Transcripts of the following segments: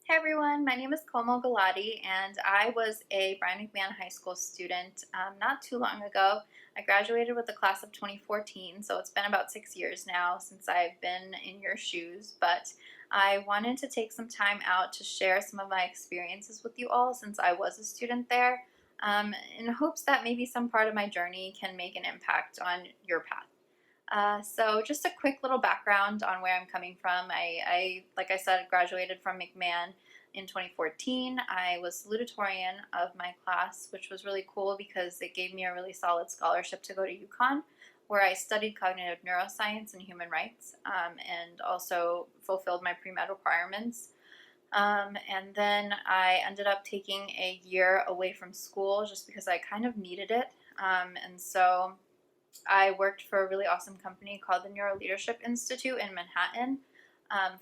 Hey everyone, my name is Komal Gulati, and I was a Brian McMahon High School student not too long ago. I graduated with the class of 2014, so it's been about 6 years now since I've been in your shoes, but I wanted to take some time out to share some of my experiences with you all since I was a student there, in hopes that maybe some part of my journey can make an impact on your path. So just a quick little background on where I'm coming from. Like I said, graduated from McMahon in 2014. I was salutatorian of my class, which was really cool because it gave me a really solid scholarship to go to UConn, where I studied cognitive neuroscience and human rights, and also fulfilled my pre-med requirements. And then I ended up taking a year away from school just because I kind of needed it. And so I worked for a really awesome company called the Neuro Leadership Institute in Manhattan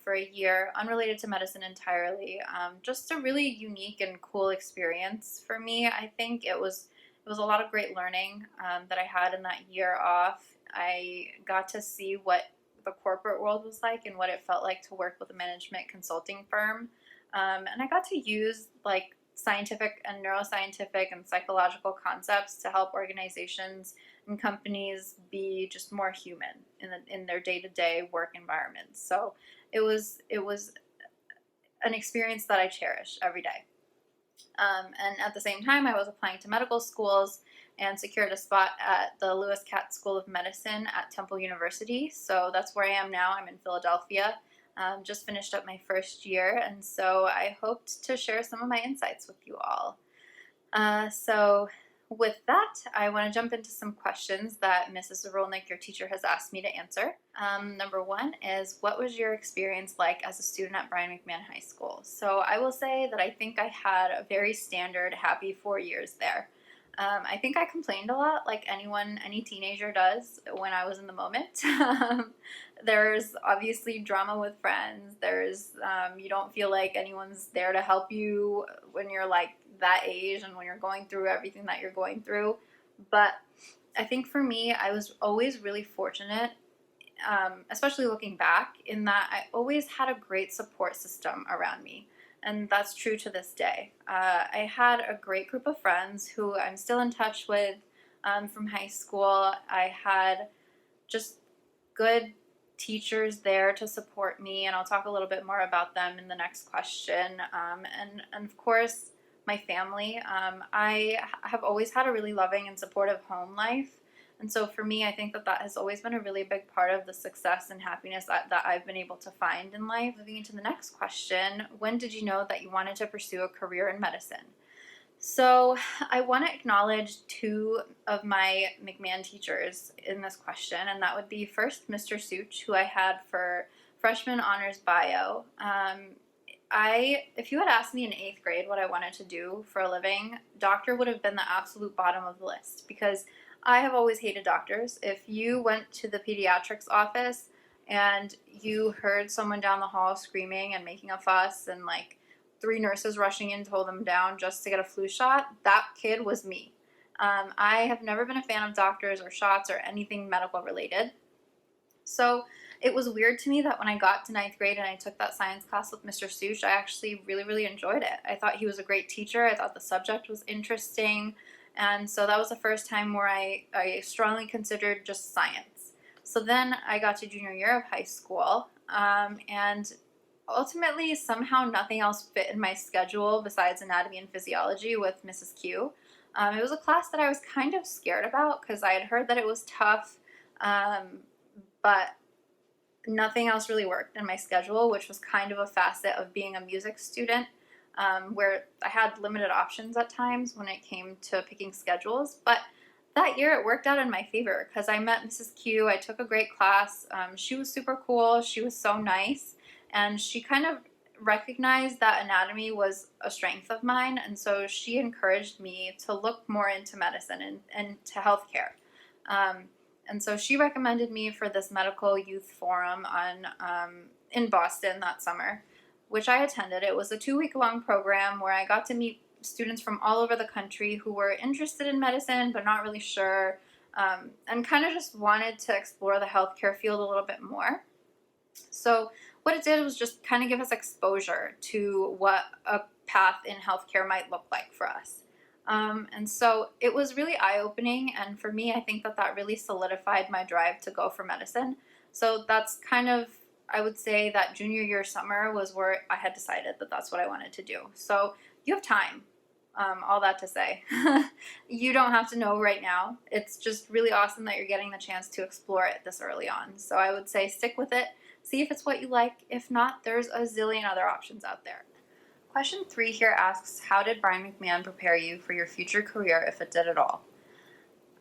for a year, unrelated to medicine entirely. Just a really unique and cool experience for me. I think it was a lot of great learning that I had in that year off. I got to see what the corporate world was like and what it felt like to work with a management consulting firm. And I got to use like scientific and neuroscientific and psychological concepts to help organizations and companies be just more human in their day-to-day work environments. So it was an experience that I cherish every day. And at the same time, I was applying to medical schools and secured a spot at the Lewis Katz School of Medicine at Temple University. So that's where I am now. I'm in Philadelphia. Just finished up my first year, and so I hoped to share some of my insights with you all. So with that, I want to jump into some questions that Mrs. Zorolnik, your teacher, has asked me to answer. Number one is, what was your experience like as a student at Brian McMahon High School? So I will say that I think I had a very standard, happy 4 years there. I think I complained a lot, like any teenager does when I was in the moment. There's obviously drama with friends. You don't feel like anyone's there to help you when you're like that age and when you're going through everything that you're going through. But I think for me, I was always really fortunate, especially looking back, in that I always had a great support system around me. And that's true to this day. I had a great group of friends who I'm still in touch with from high school. I had just good teachers there to support me, and I'll talk a little bit more about them in the next question. And of course, my family. I have always had a really loving and supportive home life. And so for me, I think that has always been a really big part of the success and happiness that I've been able to find in life. Moving into the next question, when did you know that you wanted to pursue a career in medicine? So I want to acknowledge two of my McMahon teachers in this question, and that would be first Mr. Such, who I had for freshman honors bio. If you had asked me in 8th grade what I wanted to do for a living, doctor would have been the absolute bottom of the list because I have always hated doctors. If you went to the pediatrics office and you heard someone down the hall screaming and making a fuss and like 3 nurses rushing in to hold them down just to get a flu shot, that kid was me. I have never been a fan of doctors or shots or anything medical related. So it was weird to me that when I got to 9th grade and I took that science class with Mr. Such, I actually really, really enjoyed it. I thought he was a great teacher. I thought the subject was interesting. And so that was the first time where I strongly considered just science. So then I got to junior year of high school, and ultimately somehow nothing else fit in my schedule besides anatomy and physiology with Mrs. Q. It was a class that I was kind of scared about because I had heard that it was tough, but nothing else really worked in my schedule, which was kind of a facet of being a music student, where I had limited options at times when it came to picking schedules. But that year it worked out in my favor because I met Mrs. Q. I took a great class. She was super cool. She was so nice. And she kind of recognized that anatomy was a strength of mine. And so she encouraged me to look more into medicine and to healthcare. And so she recommended me for this medical youth forum in Boston that summer, which I attended. It was a 2-week-long program where I got to meet students from all over the country who were interested in medicine but not really sure, and kind of just wanted to explore the healthcare field a little bit more. So what it did was just kind of give us exposure to what a path in healthcare might look like for us. And so it was really eye-opening, and for me, I think that that really solidified my drive to go for medicine. So that's kind of, I would say that junior year summer was where I had decided that that's what I wanted to do. So you have time. All that to say, you don't have to know right now. It's just really awesome that you're getting the chance to explore it this early on. So I would say stick with it, see if it's what you like. If not, there's a zillion other options out there. Question 3 here asks, how did Brian McMahon prepare you for your future career, if it did at all?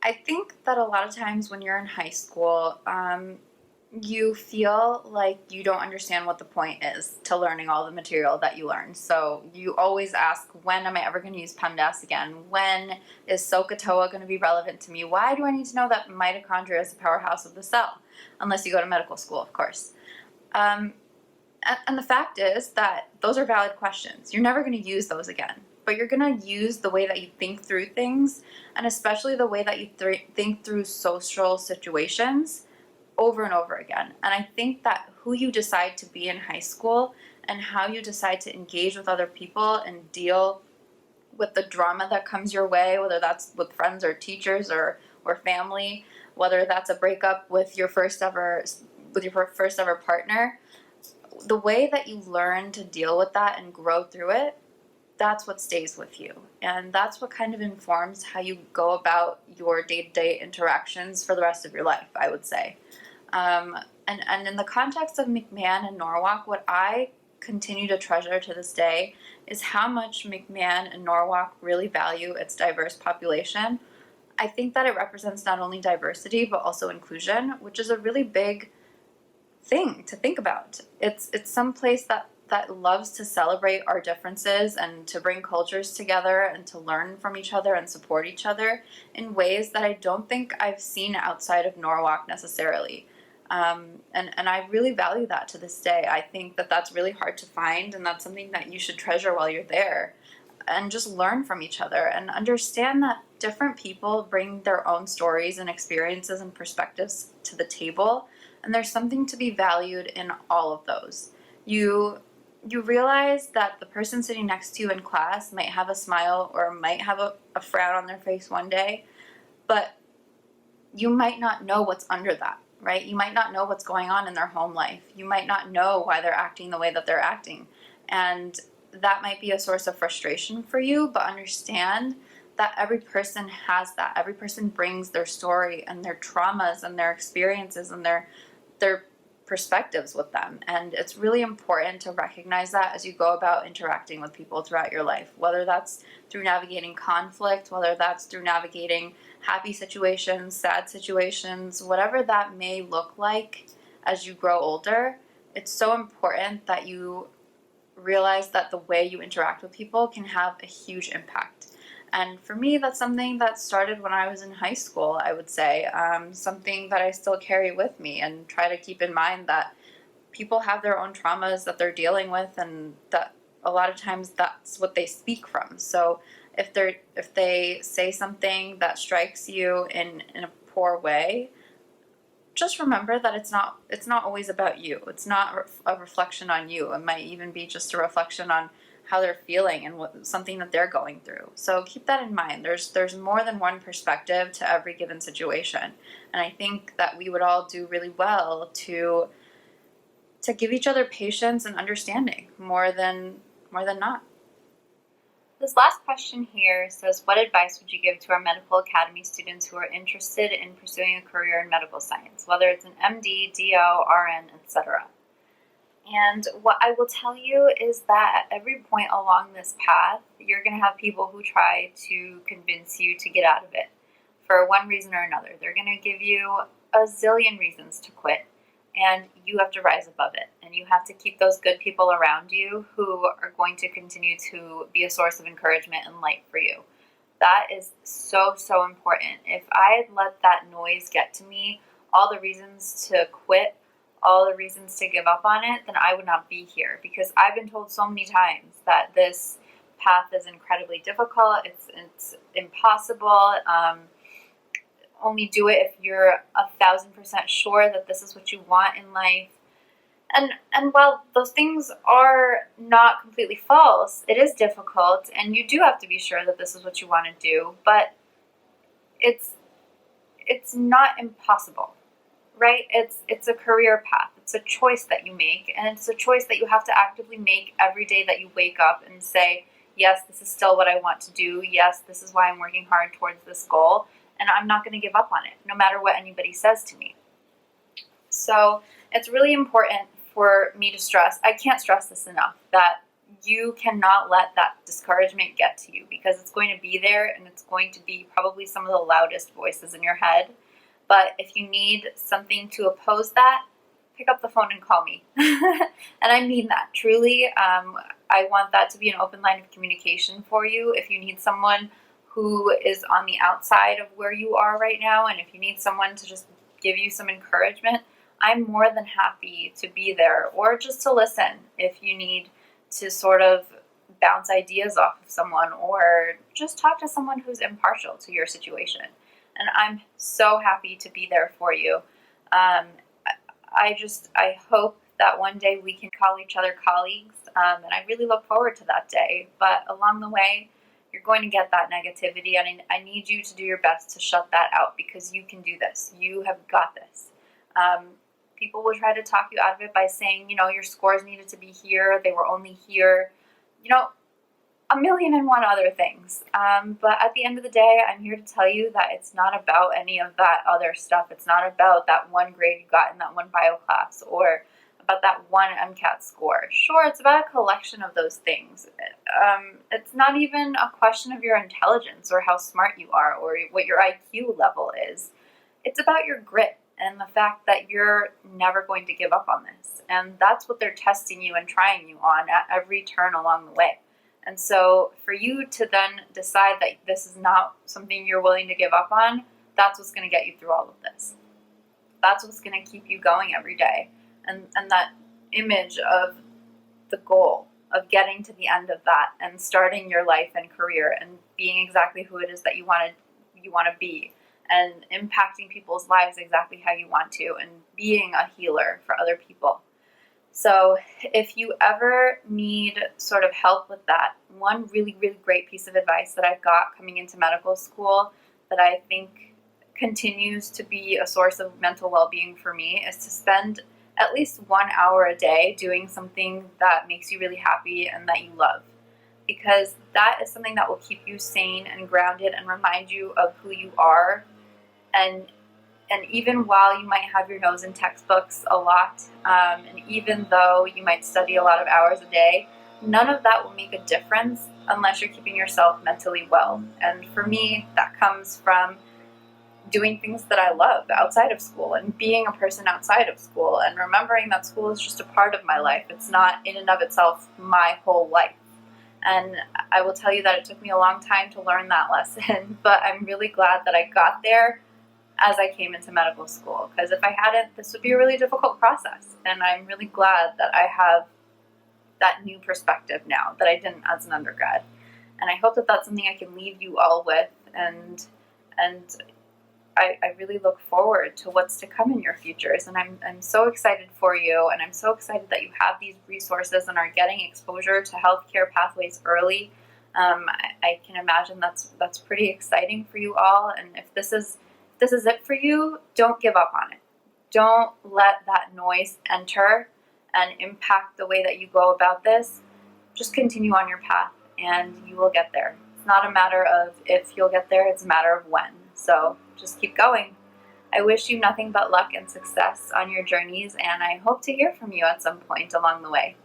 I think that a lot of times when you're in high school, you feel like you don't understand what the point is to learning all the material that you learn. So you always ask, when am I ever going to use PEMDAS again? When is SOHCAHTOA going to be relevant to me? Why do I need to know that mitochondria is the powerhouse of the cell? Unless you go to medical school, of course. And the fact is that those are valid questions. You're never going to use those again. But you're going to use the way that you think through things, and especially the way that you think through social situations, over and over again. And I think that who you decide to be in high school and how you decide to engage with other people and deal with the drama that comes your way, whether that's with friends or teachers or family, whether that's a breakup with your first ever partner, the way that you learn to deal with that and grow through it, that's what stays with you. And that's what kind of informs how you go about your day-to-day interactions for the rest of your life, I would say. And in the context of McMahon and Norwalk, what I continue to treasure to this day is how much McMahon and Norwalk really value its diverse population. I think that it represents not only diversity, but also inclusion, which is a really big thing to think about. It's some place that loves to celebrate our differences and to bring cultures together and to learn from each other and support each other in ways that I don't think I've seen outside of Norwalk necessarily. And I really value that to this day. I think that that's really hard to find, and that's something that you should treasure while you're there. And just learn from each other and understand that different people bring their own stories and experiences and perspectives to the table, and there's something to be valued in all of those. You realize that the person sitting next to you in class might have a smile or might have a frown on their face one day, but you might not know what's under that, right? You might not know what's going on in their home life. You might not know why they're acting the way that they're acting. And that might be a source of frustration for you, but understand that every person has that. Every person brings their story and their traumas and their experiences and their perspectives with them. And it's really important to recognize that as you go about interacting with people throughout your life, whether that's through navigating conflict, whether that's through navigating happy situations, sad situations, whatever that may look like as you grow older. It's so important that you realize that the way you interact with people can have a huge impact. And for me, that's something that started when I was in high school, I would say. Something that I still carry with me and try to keep in mind that people have their own traumas that they're dealing with, and that a lot of times that's what they speak from. So if they say something that strikes you in a poor way, just remember that it's not always about you. It's not a reflection on you. It might even be just a reflection on how they're feeling and something that they're going through. So keep that in mind. There's more than one perspective to every given situation, and I think that we would all do really well to give each other patience and understanding more than not. This last question here says, what advice would you give to our medical academy students who are interested in pursuing a career in medical science, whether it's an MD, DO, RN, etc.? And what I will tell you is that at every point along this path, you're going to have people who try to convince you to get out of it for one reason or another. They're going to give you a zillion reasons to quit, and you have to rise above it. And you have to keep those good people around you who are going to continue to be a source of encouragement and light for you. That is so, so important. If I had let that noise get to me, all the reasons to quit, all the reasons to give up on it, then I would not be here, because I've been told so many times that this path is incredibly difficult, it's impossible, only do it if you're 1,000% sure that this is what you want in life. And while those things are not completely false, it is difficult, and you do have to be sure that this is what you want to do, but it's not impossible, right? It's a career path. It's a choice that you make, and it's a choice that you have to actively make every day that you wake up and say, yes, this is still what I want to do. Yes, this is why I'm working hard towards this goal, and I'm not going to give up on it, no matter what anybody says to me. So it's really important for me to stress, I can't stress this enough, that you cannot let that discouragement get to you, because it's going to be there, and it's going to be probably some of the loudest voices in your head. But if you need something to oppose that, pick up the phone and call me. And I mean that, truly. I want that to be an open line of communication for you. If you need someone who is on the outside of where you are right now, and if you need someone to just give you some encouragement, I'm more than happy to be there, or just to listen if you need to sort of bounce ideas off of someone, or just talk to someone who's impartial to your situation. And I'm so happy to be there for you. I hope that one day we can call each other colleagues, and I really look forward to that day. But along the way, you're going to get that negativity, and I need you to do your best to shut that out, because you can do this. You have got this. People will try to talk you out of it by saying, your scores needed to be here, they were only here, a million and one other things. But at the end of the day, I'm here to tell you that it's not about any of that other stuff. It's not about that one grade you got in that one bio class, or about that one MCAT score. Sure, it's about a collection of those things. It's not even a question of your intelligence or how smart you are or what your IQ level is. It's about your grit and the fact that you're never going to give up on this. And that's what they're testing you and trying you on at every turn along the way. And so for you to then decide that this is not something you're willing to give up on, that's what's going to get you through all of this. That's what's going to keep you going every day. And that image of the goal of getting to the end of that and starting your life and career and being exactly who it is that you want to be, and impacting people's lives exactly how you want to, and being a healer for other people. So if you ever need sort of help with that, one really, really great piece of advice that I got coming into medical school that I think continues to be a source of mental well-being for me is to spend at least 1 hour a day doing something that makes you really happy and that you love. Because that is something that will keep you sane and grounded and remind you of who you are. And even while you might have your nose in textbooks a lot, and even though you might study a lot of hours a day, none of that will make a difference unless you're keeping yourself mentally well. And for me, that comes from doing things that I love outside of school, and being a person outside of school, and remembering that school is just a part of my life. It's not in and of itself my whole life. And I will tell you that it took me a long time to learn that lesson, but I'm really glad that I got there as I came into medical school, because if I hadn't, this would be a really difficult process. And I'm really glad that I have that new perspective now that I didn't as an undergrad. And I hope that that's something I can leave you all with, and I really look forward to what's to come in your futures. And I'm so excited for you, and I'm so excited that you have these resources and are getting exposure to healthcare pathways early. I can imagine that's pretty exciting for you all. And if this is it for you, don't give up on it. Don't let that noise enter and impact the way that you go about this. Just continue on your path, and you will get there. It's not a matter of if you'll get there, it's a matter of when. So just keep going. I wish you nothing but luck and success on your journeys, and I hope to hear from you at some point along the way.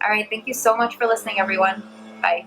All right, thank you so much for listening, everyone. Bye.